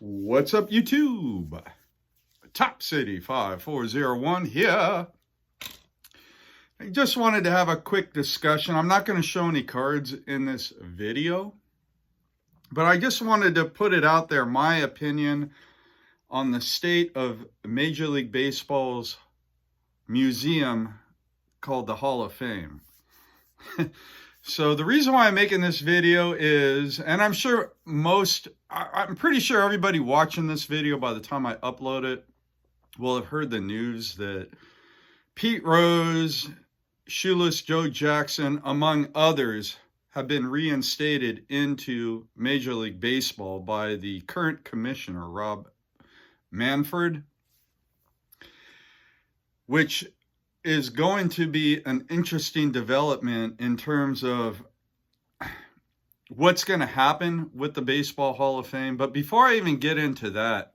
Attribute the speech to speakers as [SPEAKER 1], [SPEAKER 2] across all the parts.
[SPEAKER 1] What's up, YouTube? Top City 5401 here. I just wanted to have a quick discussion. I'm not going to show any cards in this video, but I just wanted to put it out there, my opinion on the state of Major League Baseball's museum called the Hall of Fame. So the reason why I'm making this video is, and I'm pretty sure everybody watching this video by the time I upload it will have heard the news that Pete Rose, Shoeless Joe Jackson, among others, have been reinstated into Major League Baseball by the current commissioner, Rob Manfred, which is going to be an interesting development in terms of what's going to happen with the Baseball Hall of Fame. But before I even get into that,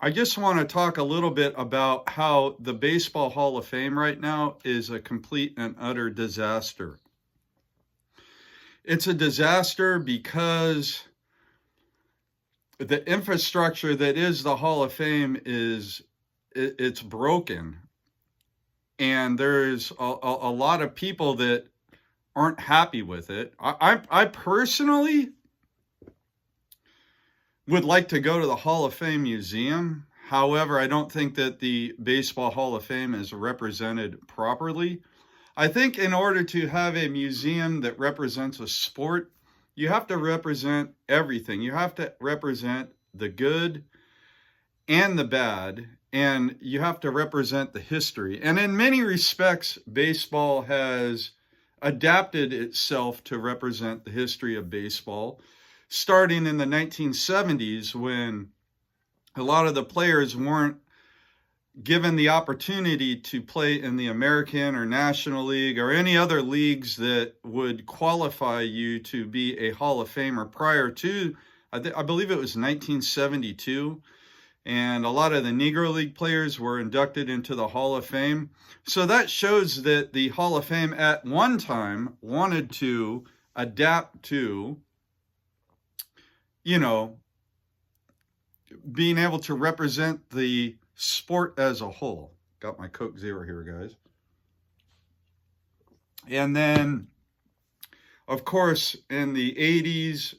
[SPEAKER 1] I just want to talk a little bit about how the Baseball Hall of Fame right now is a complete and utter disaster. It's a disaster because the infrastructure that is the Hall of Fame it's broken. And there's a lot of people that aren't happy with it. I personally would like to go to the Hall of Fame Museum. However, I don't think that the Baseball Hall of Fame is represented properly. I think in order to have a museum that represents a sport, you have to represent everything. You have to represent the good and the bad, and you have to represent the history. And in many respects, baseball has adapted itself to represent the history of baseball, starting in the 1970s when a lot of the players weren't given the opportunity to play in the American or National League or any other leagues that would qualify you to be a Hall of Famer prior to, I believe it was 1972. And a lot of the Negro League players were inducted into the Hall of Fame. So that shows that the Hall of Fame at one time wanted to adapt to, being able to represent the sport as a whole. Got my Coke Zero here, guys. And then, of course, in the 80s,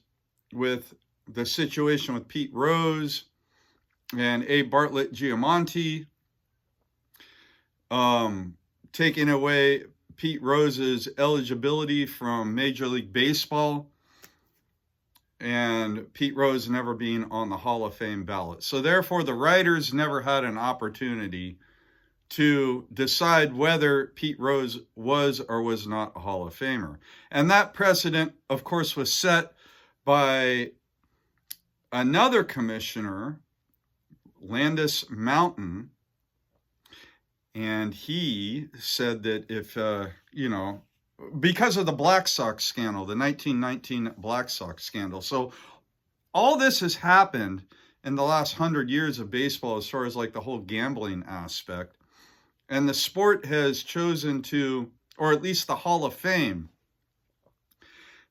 [SPEAKER 1] with the situation with Pete Rose and A. Bartlett Giamonte, taking away Pete Rose's eligibility from Major League Baseball, and Pete Rose never being on the Hall of Fame ballot. So therefore, the writers never had an opportunity to decide whether Pete Rose was or was not a Hall of Famer. And that precedent, of course, was set by another commissioner, Landis Mountain, and he said that if, because of the Black Sox scandal, the 1919 Black Sox scandal. So all this has happened in the last 100 years of baseball as far as like the whole gambling aspect. And the sport has chosen to, or at least the Hall of Fame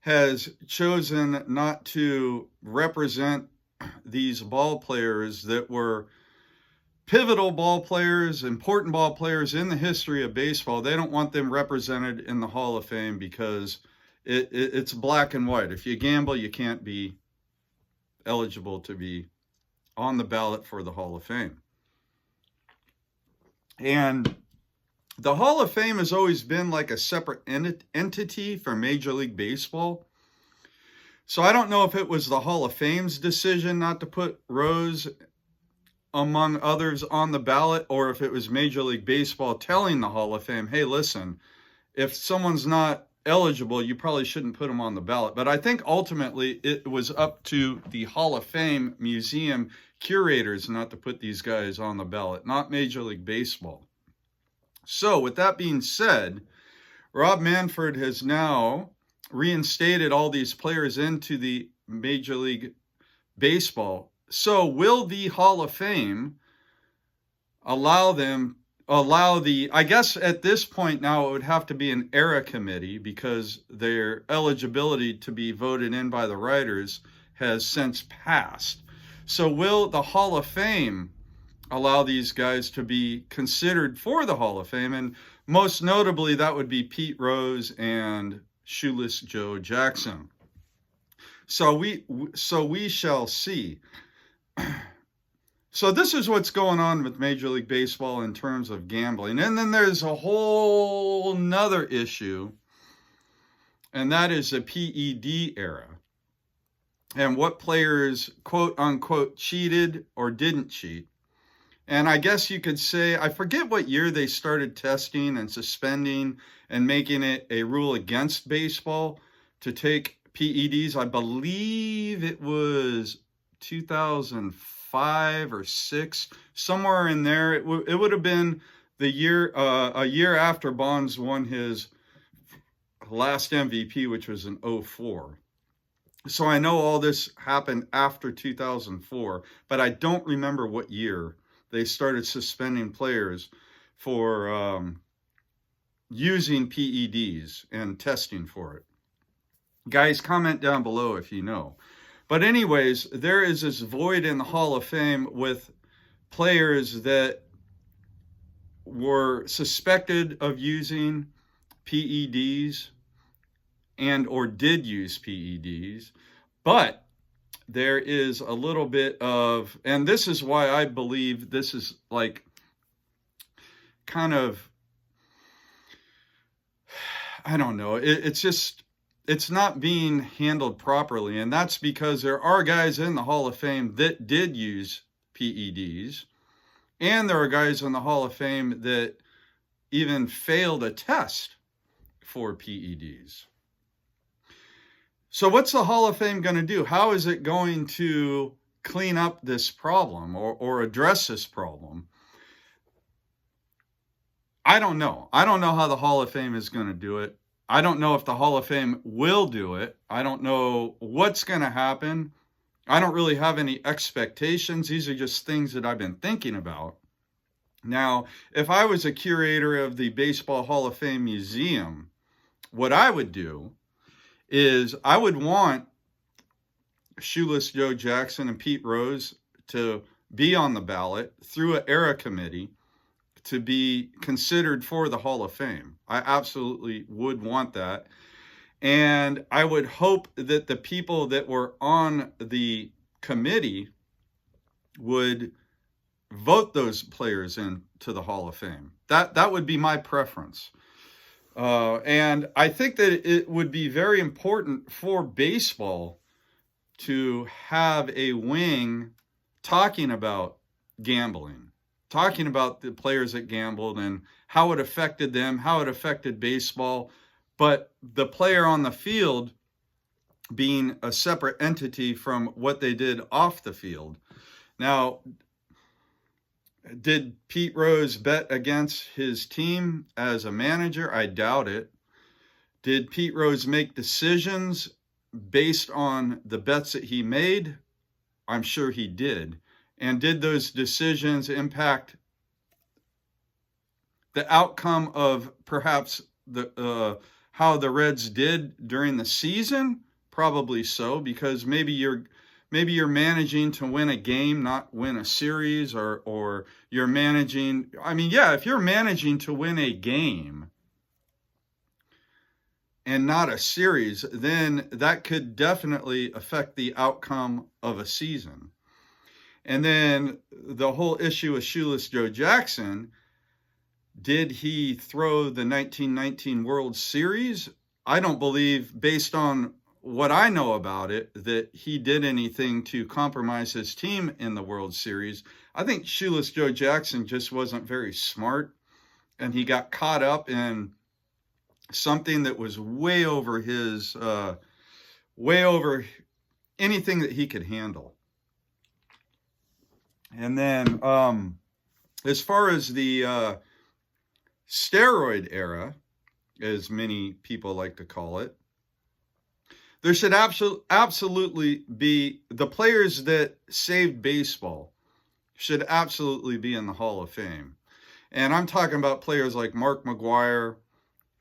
[SPEAKER 1] has chosen not to represent these ball players that were pivotal ball players, important ball players in the history of baseball. They don't want them represented in the Hall of Fame because it's black and white. If you gamble, you can't be eligible to be on the ballot for the Hall of Fame. And the Hall of Fame has always been like a separate entity for Major League Baseball. So I don't know if it was the Hall of Fame's decision not to put Rose, among others, on the ballot, or if it was Major League Baseball telling the Hall of Fame, hey, listen, if someone's not eligible, you probably shouldn't put them on the ballot. But I think ultimately it was up to the Hall of Fame museum curators not to put these guys on the ballot, not Major League Baseball. So with that being said, Rob Manfred has now reinstated all these players into the Major League Baseball. So will the Hall of Fame allow I guess at this point now it would have to be an era committee because their eligibility to be voted in by the writers has since passed. So will the Hall of Fame allow these guys to be considered for the Hall of Fame? And most notably, that would be Pete Rose and Shoeless Joe Jackson. So we shall see. So this is what's going on with Major League Baseball in terms of gambling. And then there's a whole nother issue, and that is the PED era. And what players, quote unquote, cheated or didn't cheat. And I guess you could say, I forget what year they started testing and suspending and making it a rule against baseball to take PEDs. I believe it was 2005 or 6, somewhere in there. It would have been the year, a year after Bonds won his last MVP, which was in 2004. So I know all this happened after 2004, but I don't remember what year they started suspending players for using PEDs and testing for it. Guys, comment down below if you know. But anyways, there is this void in the Hall of Fame with players that were suspected of using PEDs and or did use PEDs, but there is a little bit of, and this is why I believe this is like kind of, I don't know, it's not being handled properly. And that's because there are guys in the Hall of Fame that did use PEDs, and there are guys in the Hall of Fame that even failed a test for PEDs. So what's the Hall of Fame going to do? How is it going to clean up this problem or address this problem? I don't know. I don't know how the Hall of Fame is going to do it. I don't know if the Hall of Fame will do it. I don't know what's going to happen. I don't really have any expectations. These are just things that I've been thinking about. Now, if I was a curator of the Baseball Hall of Fame Museum, what I would do is I would want Shoeless Joe Jackson and Pete Rose to be on the ballot through an era committee to be considered for the Hall of Fame. I absolutely would want that. And I would hope that the people that were on the committee would vote those players into the Hall of Fame. That would be my preference. And I think that it would be very important for baseball to have a wing talking about gambling, talking about the players that gambled and how it affected them, how it affected baseball, but the player on the field being a separate entity from what they did off the field. Now, did Pete Rose bet against his team as a manager? I doubt it. Did Pete Rose make decisions based on the bets that he made? I'm sure he did. And did those decisions impact the outcome of perhaps the how the Reds did during the season? Probably so, because maybe you're managing to win a game, not win a series, or you're managing, I mean, yeah, if you're managing to win a game and not a series, then that could definitely affect the outcome of a season. And then the whole issue with Shoeless Joe Jackson, did he throw the 1919 World Series? I don't believe, based on what I know about it, that he did anything to compromise his team in the World Series. I think Shoeless Joe Jackson just wasn't very smart, and he got caught up in something that was way over anything that he could handle. And then as far as the steroid era, as many people like to call it, there should absolutely be, the players that saved baseball should absolutely be in the Hall of Fame. And I'm talking about players like Mark McGwire,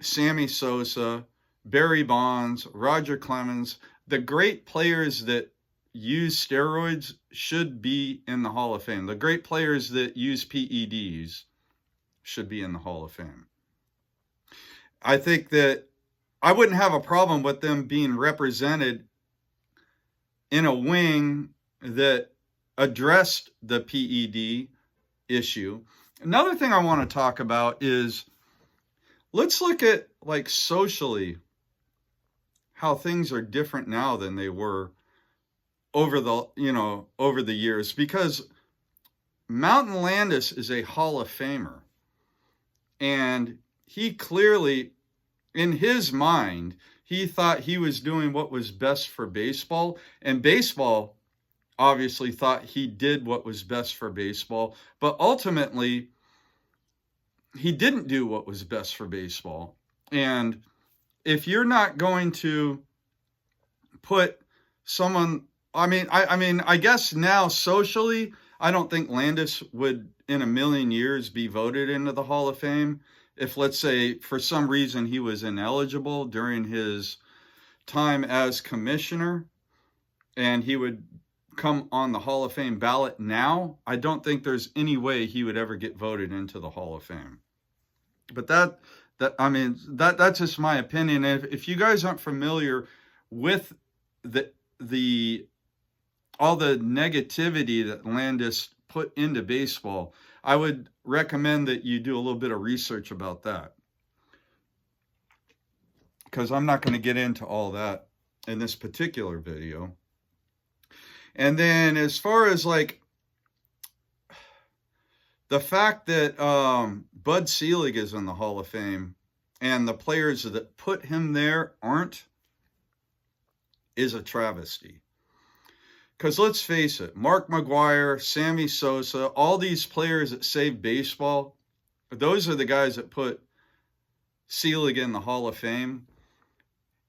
[SPEAKER 1] Sammy Sosa, Barry Bonds, Roger Clemens, the great players that use steroids should be in the Hall of Fame. The great players that use PEDs should be in the Hall of Fame. I think that I wouldn't have a problem with them being represented in a wing that addressed the PED issue. Another thing I want to talk about is, let's look at, like, socially, how things are different now than they were over the years, because Mountain Landis is a Hall of Famer, and he clearly, in his mind, he thought he was doing what was best for baseball, and baseball obviously thought he did what was best for baseball, but ultimately he didn't do what was best for baseball. And if you're not going to put someone, I guess now socially, I don't think Landis would in a million years be voted into the Hall of Fame. If, let's say, for some reason he was ineligible during his time as commissioner and he would come on the Hall of Fame ballot now, I don't think there's any way he would ever get voted into the Hall of Fame. But that's just my opinion. If you guys aren't familiar with all the negativity that Landis put into baseball, I would recommend that you do a little bit of research about that, because I'm not going to get into all that in this particular video. And then as far as, like, the fact that Bud Selig is in the Hall of Fame and the players that put him there aren't, is a travesty. Because let's face it, Mark McGwire, Sammy Sosa, all these players that saved baseball, those are the guys that put Selig in the Hall of Fame.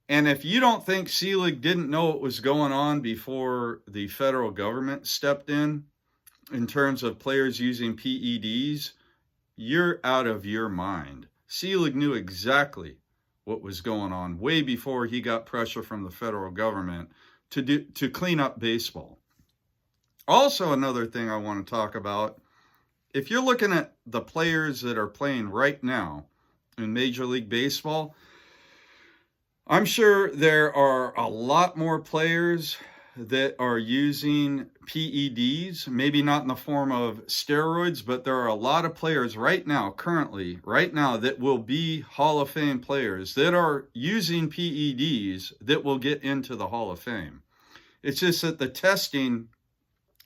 [SPEAKER 1] And if you don't think Selig didn't know what was going on before the federal government stepped in terms of players using PEDs, you're out of your mind. Selig knew exactly what was going on way before he got pressure from the federal government to clean up baseball. Also, another thing I want to talk about, if you're looking at the players that are playing right now in Major League Baseball, I'm sure there are a lot more players that are using PEDs, maybe not in the form of steroids, but there are a lot of players right now, that will be Hall of Fame players that are using PEDs that will get into the Hall of Fame. It's just that the testing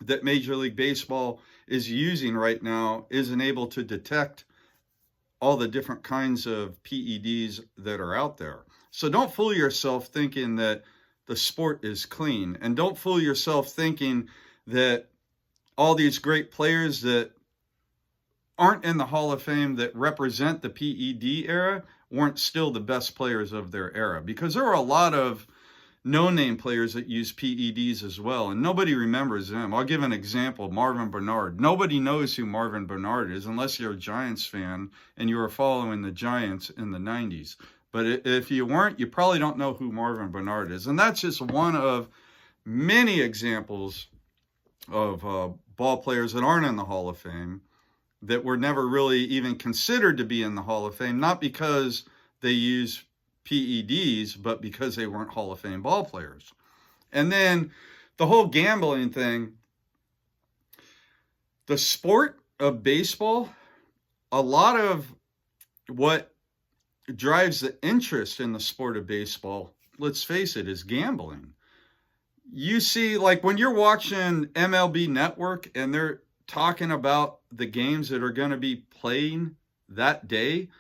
[SPEAKER 1] that Major League Baseball is using right now isn't able to detect all the different kinds of PEDs that are out there. So don't fool yourself thinking that the sport is clean, and don't fool yourself thinking that all these great players that aren't in the Hall of Fame that represent the PED era weren't still the best players of their era, because there are a lot of no-name players that use PEDs as well, and nobody remembers them. I'll give an example, Marvin Bernard. Nobody knows who Marvin Bernard is unless you're a Giants fan and you were following the Giants in the 90s. But if you weren't, you probably don't know who Marvin Bernard is. And that's just one of many examples of ball players that aren't in the Hall of Fame, that were never really even considered to be in the Hall of Fame, not because they use PEDs, but because they weren't Hall of Fame ball players. And then the whole gambling thing, the sport of baseball, a lot of what drives the interest in the sport of baseball, let's face it, is gambling. You see, like, when you're watching MLB Network and they're talking about the games that are going to be playing that day,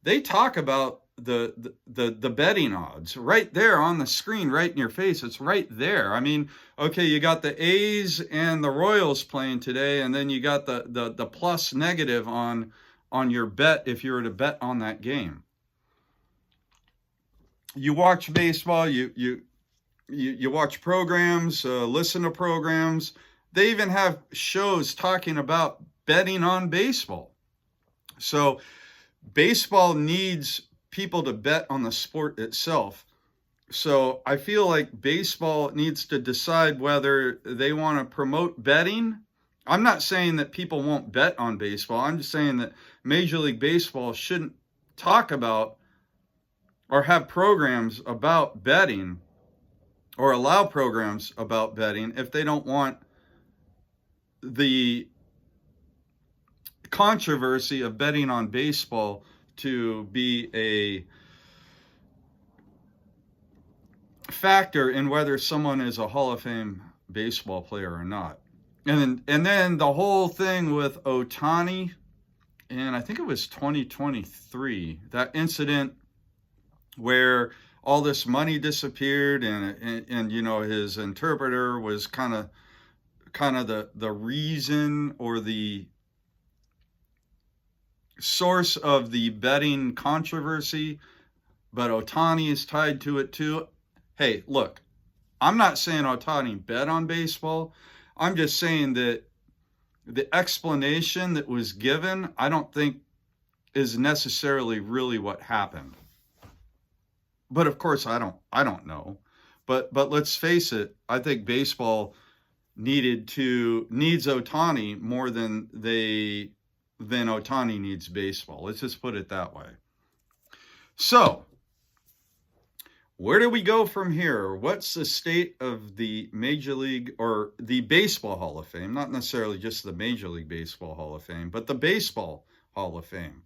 [SPEAKER 1] they talk about the betting odds right there on the screen, right in your face. It's right there. I mean, okay, you got the A's and the Royals playing today, and then you got the plus negative on your bet if you were to bet on that game. You watch baseball, you watch programs, listen to programs. They even have shows talking about betting on baseball. So baseball needs people to bet on the sport itself. So I feel like baseball needs to decide whether they want to promote betting. I'm not saying that people won't bet on baseball. I'm just saying that Major League Baseball shouldn't talk about or have programs about betting or allow programs about betting if they don't want the controversy of betting on baseball to be a factor in whether someone is a Hall of Fame baseball player or not. And then the whole thing with Ohtani, and I think it was 2023, that incident where all this money disappeared, and you know, his interpreter was kind of the reason or the source of the betting controversy, but Ohtani is tied to it too. Hey, look, I'm not saying Ohtani bet on baseball. I'm just saying that the explanation that was given, I don't think is necessarily really what happened. But of course, I don't know. But let's face it, I think baseball needs Ohtani more than Ohtani needs baseball. Let's just put it that way. So, where do we go from here? What's the state of the Major League or the Baseball Hall of Fame? Not necessarily just the Major League Baseball Hall of Fame, but the Baseball Hall of Fame.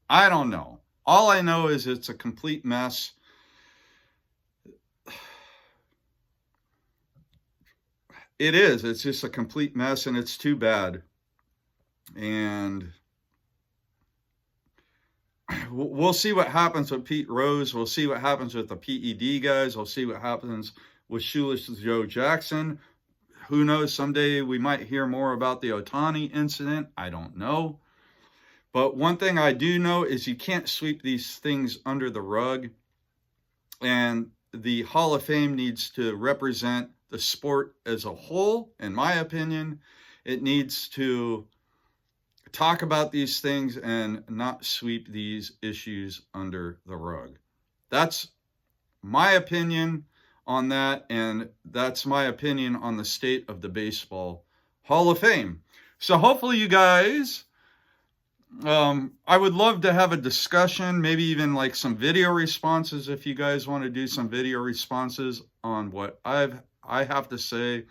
[SPEAKER 1] I don't know. All I know is it's a complete mess. It is. It's just a complete mess, and it's too bad. And we'll see what happens with Pete Rose. We'll see what happens with the PED guys. We'll see what happens with Shoeless Joe Jackson. Who knows? Someday we might hear more about the Ohtani incident. I don't know. But one thing I do know is you can't sweep these things under the rug. And the Hall of Fame needs to represent the sport as a whole, in my opinion. It needs to talk about these things and not sweep these issues under the rug. That's my opinion on that, and that's my opinion on the state of the Baseball Hall of Fame. So hopefully you guys, I would love to have a discussion, maybe even like some video responses if you guys want to do some video responses on what I have to say.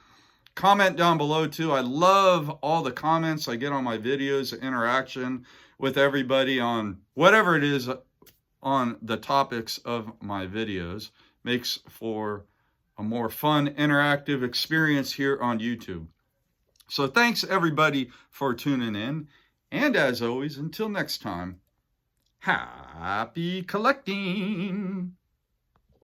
[SPEAKER 1] Comment down below too. I love all the comments I get on my videos, the interaction with everybody on whatever it is on the topics of my videos. Makes for a more fun, interactive experience here on YouTube. So thanks everybody for tuning in. And as always, until next time, happy collecting.